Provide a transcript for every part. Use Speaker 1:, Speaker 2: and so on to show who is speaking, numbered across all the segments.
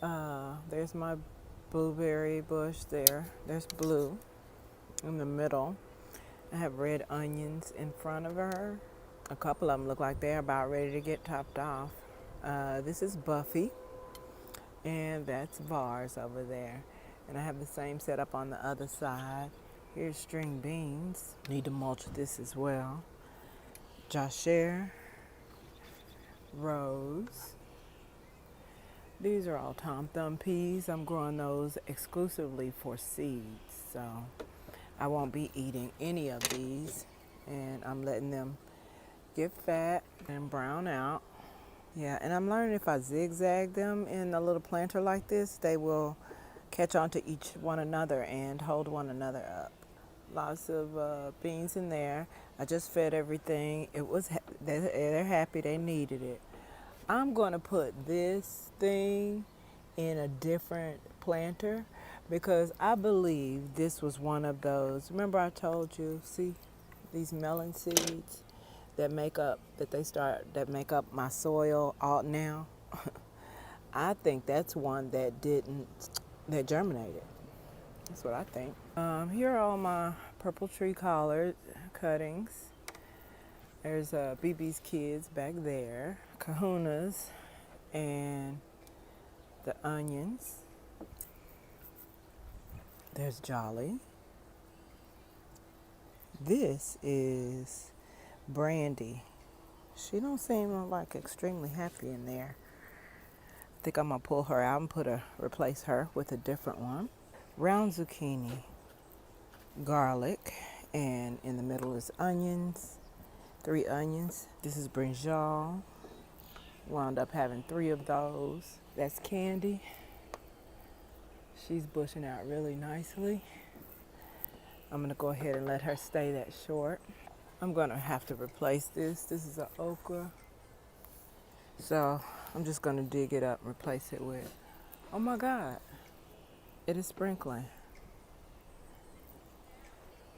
Speaker 1: There's my blueberry bush there. There's blue in the middle. I have red onions in front of her. A couple of them look like they're about ready to get topped off. This is Buffy, and that's Vars over there. And I have the same setup on the other side. Here's string beans. Need to mulch this as well. Josher, Rose. These are all Tom Thumb peas. I'm growing those exclusively for seeds, so I won't be eating any of these, and I'm letting them get fat and brown out. Yeah, and I'm learning if I zigzag them in a little planter like this, they will catch on to each one another and hold one another up. Lots of beans in there. I just fed everything. They're happy. They needed it. I'm going to put this thing in a different planter because I believe this was one of those. Remember I told you, see these melon seeds that make up my soil all now. I think that's one that germinated. That's what I think. Here are all my purple tree collard cuttings. There's BB's kids back there, kahunas, and the onions. There's Jolly. This is Brandy. She don't seem like extremely happy in there. I think I'm gonna pull her out and replace her with a different one. Round zucchini, garlic, and in the middle is onions. 3 onions. This is brinjal. Wound up having 3 of those. That's Candy. She's bushing out really nicely. I'm gonna go ahead and let her stay that short. I'm gonna have to replace this. This is an okra. So I'm just gonna dig it up and replace it with, oh my God, it is sprinkling.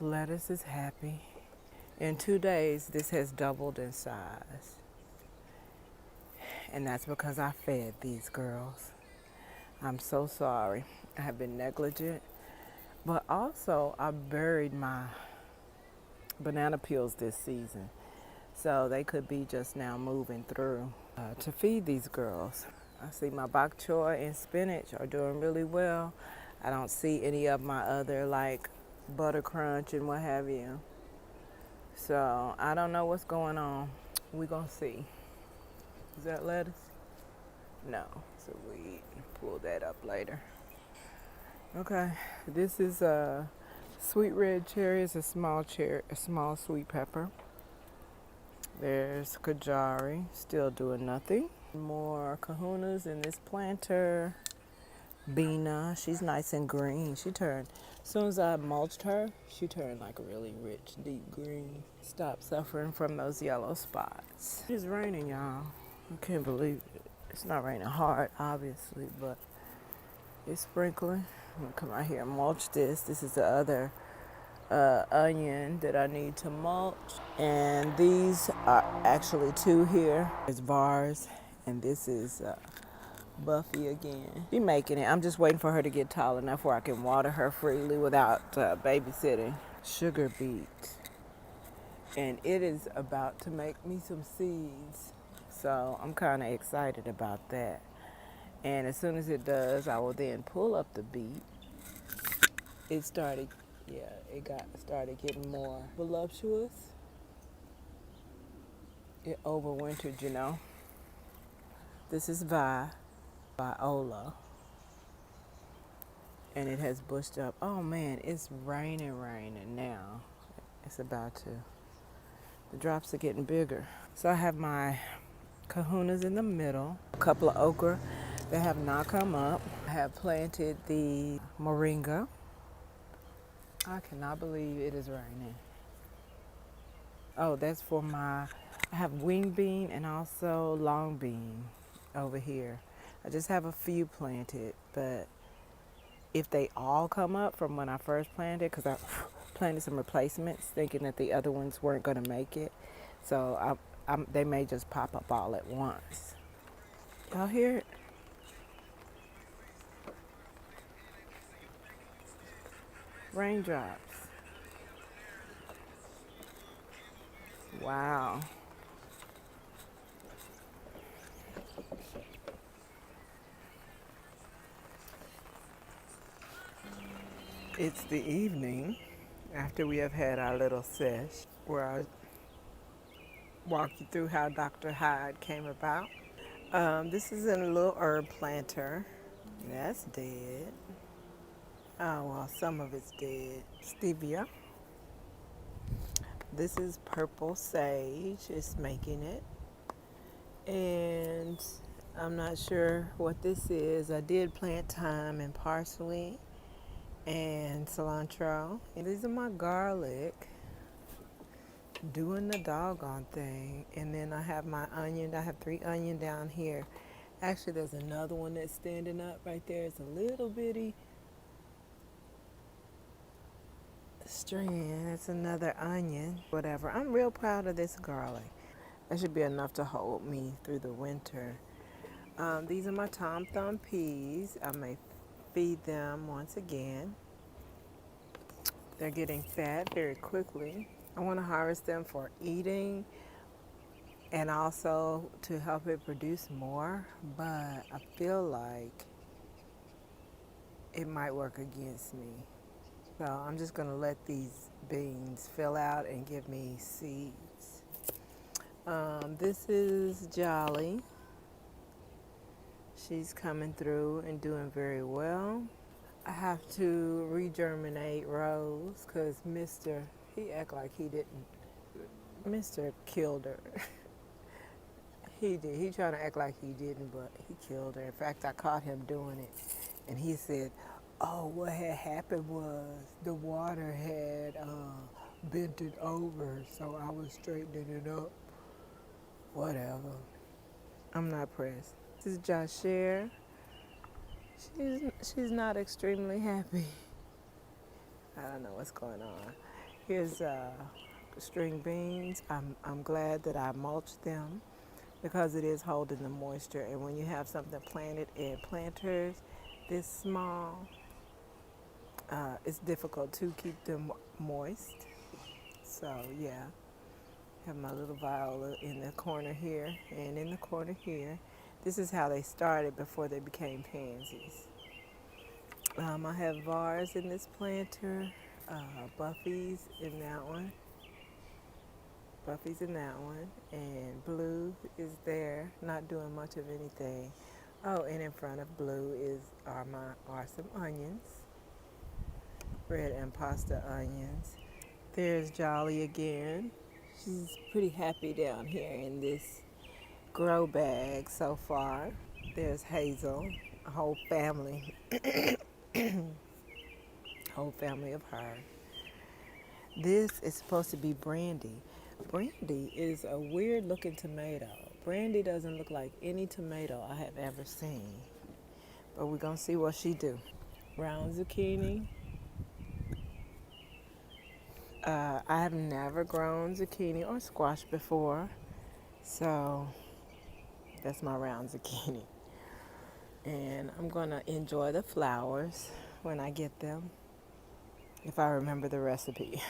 Speaker 1: Lettuce is happy. In 2 days, this has doubled in size. And that's because I fed these girls. I'm so sorry. I have been negligent. But also, I buried my banana peels this season. So they could be just now moving through to feed these girls. I see my bok choy and spinach are doing really well. I don't see any of my other like butter crunch and what have you. So I don't know what's going on. We're gonna see. Is that lettuce? No, it's a weed. Pull that up later. Okay, this is a sweet red cherry. It's a small sweet pepper. There's Kajari, still doing nothing. More kahunas in this planter. Bina, she's nice and green. She turned, as soon as I mulched her, she turned like a really rich, deep green. Stop suffering from those yellow spots. It's raining, y'all. I can't believe it. It's not raining hard, obviously, but it's sprinkling. I'm gonna come out here and mulch this. This is the other onion that I need to mulch. And these are actually 2 here. There's Vars, and this is Buffy again. She's making it. I'm just waiting for her to get tall enough where I can water her freely without babysitting. Sugar beet. And it is about to make me some seeds. So I'm kind of excited about that. And as soon as it does, I will then pull up the beet. It started getting more voluptuous. It overwintered, you know. This is viola. And it has bushed up. Oh man, it's raining now. It's about to. The drops are getting bigger. So I have my kahunas in the middle. A couple of okra that have not come up. I have planted the moringa. I cannot believe it is raining. Oh, that's for I have wing bean and also long bean over here. I just have a few planted, but if they all come up from when I first planted, because I planted some replacements thinking that the other ones weren't going to make it, so they may just pop up all at once. Y'all hear it? Raindrops. Wow. It's the evening after we have had our little sesh where I walk you through how Dr. Hyde came about. This is in a little herb planter. That's dead. Oh, well, some of it's dead. Stevia. This is purple sage. It's making it. And I'm not sure what this is. I did plant thyme and parsley and cilantro. And these are my garlic doing the doggone thing. And then I have my onion. I have 3 onion down here. Actually, there's another one that's standing up right there. It's a little bitty strand. It's another onion. Whatever. I'm real proud of this garlic. That should be enough to hold me through the winter. These are my Tom Thumb peas. I may feed them once again. They're getting fat very quickly. I want to harvest them for eating and also to help it produce more, but I feel like it might work against me. So I'm just going to let these beans fill out and give me seeds. This is Jolly. She's coming through and doing very well. I have to regerminate Rose because he act like he didn't. Mr. killed her. He did. He trying to act like he didn't, but he killed her. In fact, I caught him doing it. And he said, oh, what had happened was the water had bent it over, so I was straightening it up. Whatever. I'm not pressed. This is Joshare. She's not extremely happy. I don't know what's going on. Here's string beans. I'm glad that I mulched them because it is holding the moisture. And when you have something planted in planters this small, it's difficult to keep them moist. So yeah, have my little viola in the corner here and in the corner here. This is how they started before they became pansies. I have vars in this planter, buffies in that one. Buffy's in that one, and blue is there, not doing much of anything. Oh, and in front of blue are some onions, red and pasta onions. There's Jolly again. She's pretty happy down here in this grow bag so far. There's Hazel, a whole family, whole family of her. This is supposed to be Brandy. Brandy is a weird looking tomato. Brandy doesn't look like any tomato I have ever seen. But we're going to see what she do. Round zucchini. I have never grown zucchini or squash before. So that's my round zucchini. And I'm going to enjoy the flowers when I get them, if I remember the recipe.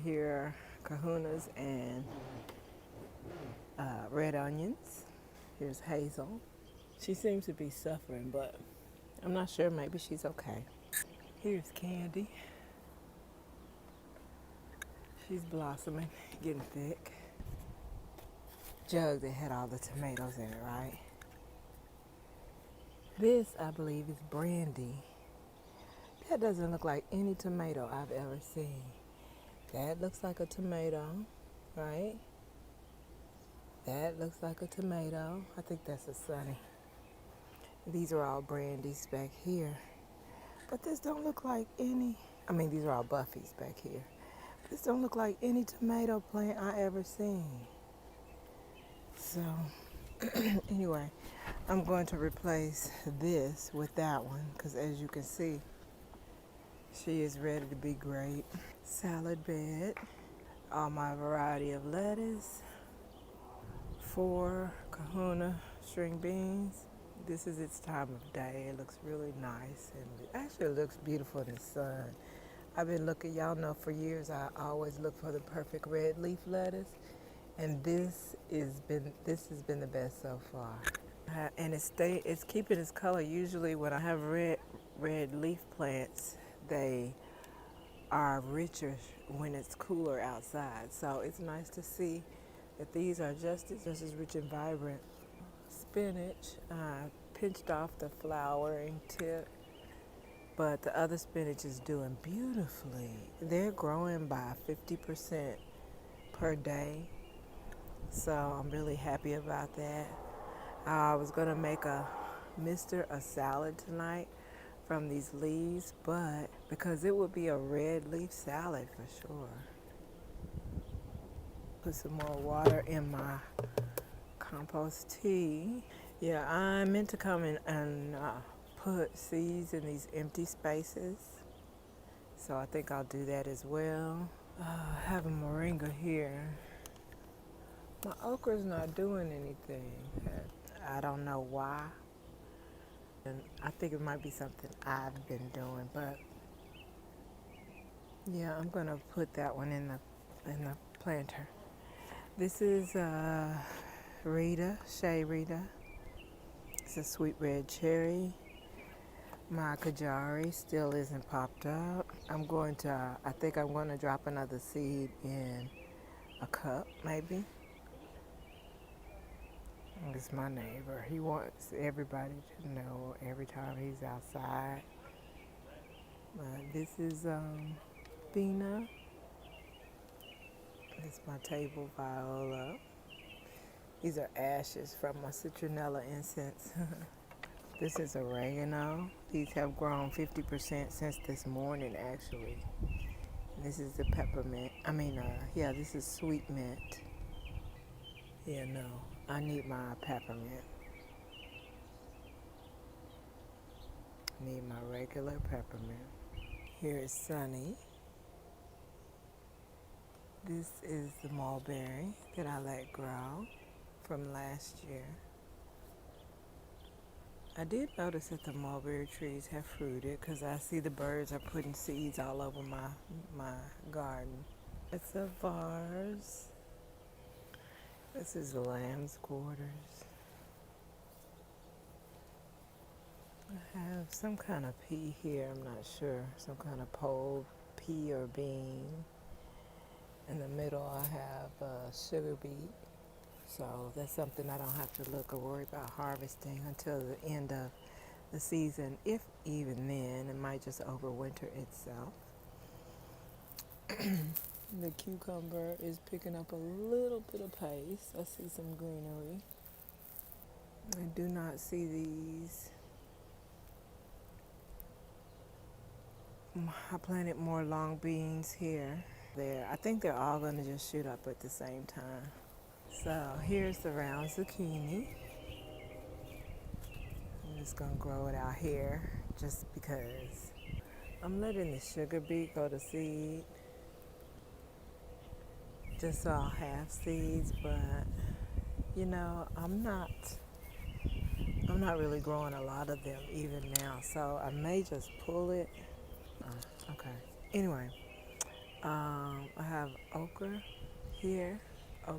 Speaker 1: Here are kahunas and red onions. Here's Hazel. She seems to be suffering, but I'm not sure. Maybe she's okay. Here's Candy. She's blossoming, getting thick. Jug that had all the tomatoes in it, right? This, I believe, is Brandy. That doesn't look like any tomato I've ever seen. That looks like a tomato, right? That looks like a tomato. I think that's a Sunny. These are all Brandies back here. But this don't look like any, these are all Buffys back here. This don't look like any tomato plant I ever seen. So, anyway, I'm going to replace this with that one because as you can see, she is ready to be great. Salad bed, all my variety of lettuce, 4 kahuna string beans. This is its time of day. It looks really nice, and it actually looks beautiful in the sun. I've been looking, y'all know for years I always look for the perfect red leaf lettuce, and this has been the best so far. And it's keeping its color. Usually when I have red leaf plants, they are richer when it's cooler outside. So it's nice to see that these are just as rich and vibrant. Spinach, pinched off the flowering tip, but the other spinach is doing beautifully. They're growing by 50% per day, so I'm really happy about that. I was gonna make a salad tonight from these leaves, but because it would be a red leaf salad for sure. Put some more water in my compost tea. Yeah, I meant to come in and put seeds in these empty spaces, so I think I'll do that as well. I have a moringa here. My okra's not doing anything. I don't know why. And I think it might be something I've been doing, but yeah, I'm gonna put that one in the planter. This is Shea Rita. It's a sweet red cherry. My kajari still isn't popped up. I think I'm going to drop another seed in a cup, maybe. It's my neighbor. He wants everybody to know every time he's outside. This is Bina. This is my table viola. These are ashes from my citronella incense. This is oregano. These have grown 50% since this morning, actually. This is the peppermint. This is sweet mint. Yeah, no, I need my peppermint. I need my regular peppermint. Here is Sunny. This is the mulberry that I let grow from last year. I did notice that the mulberry trees have fruited because I see the birds are putting seeds all over my garden. It's a vase. This is the lamb's quarters. I have some kind of pea here, I'm not sure. Some kind of pole pea or bean. In the middle I have a sugar beet. So that's something I don't have to look or worry about harvesting until the end of the season. If even then, it might just overwinter itself. The cucumber is picking up a little bit of pace. I see some greenery. I do not see these. I planted more long beans here. I think they're all going to just shoot up at the same time. So here's the round zucchini. I'm just going to grow it out here just because. I'm letting the sugar beet go to seed. Just so I'll have seeds, but I'm not really growing a lot of them even now. So I may just pull it. Okay. Anyway, I have okra here. I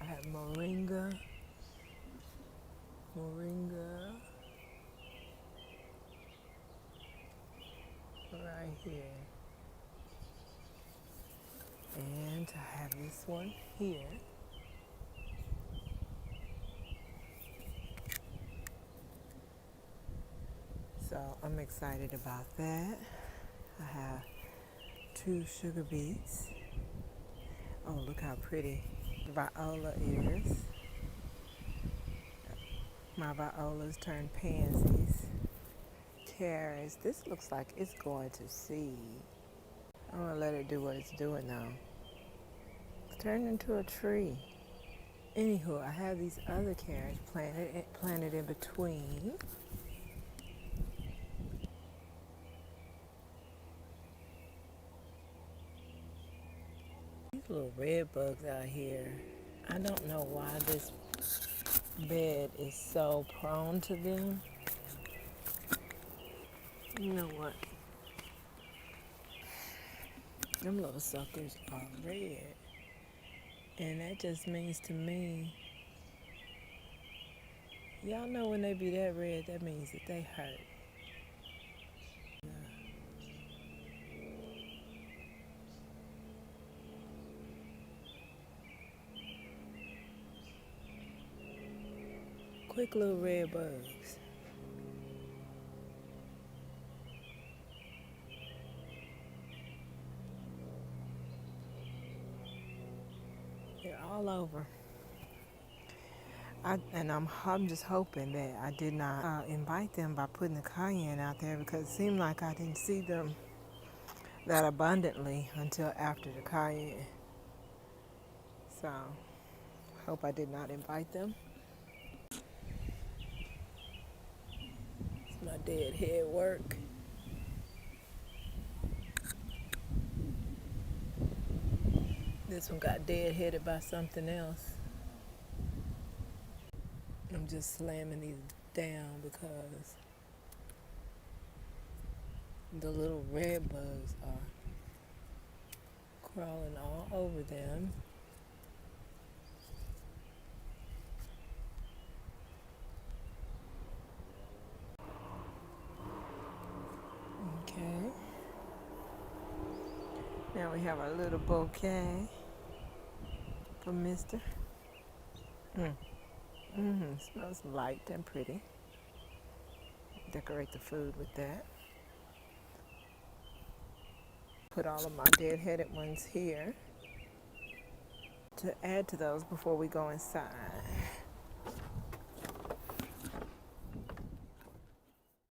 Speaker 1: have moringa right here. And I have this one here. So I'm excited about that. I have 2 sugar beets. Oh, look how pretty viola is. My violas turn pansies. Carrots. This looks like it's going to seed. I'm going to let it do what it's doing now. It's turned into a tree. Anywho, I have these other carrots planted in between. These little red bugs out here. I don't know why this bed is so prone to them. You know what? Them little suckers are red. And that just means to me, y'all know when they be that red, that means that they hurt. Quick little red bugs. They're all over. I'm just hoping that I did not invite them by putting the cayenne out there, because it seemed like I didn't see them that abundantly until after the cayenne. So, hope I did not invite them. It's my dead head work. This one got dead-headed by something else. I'm just slamming these down because the little red bugs are crawling all over them. Okay. Now we have our little bouquet for Mister. Smells light and pretty. Decorate the food with that. Put all of my dead-headed ones here to add to those before we go inside.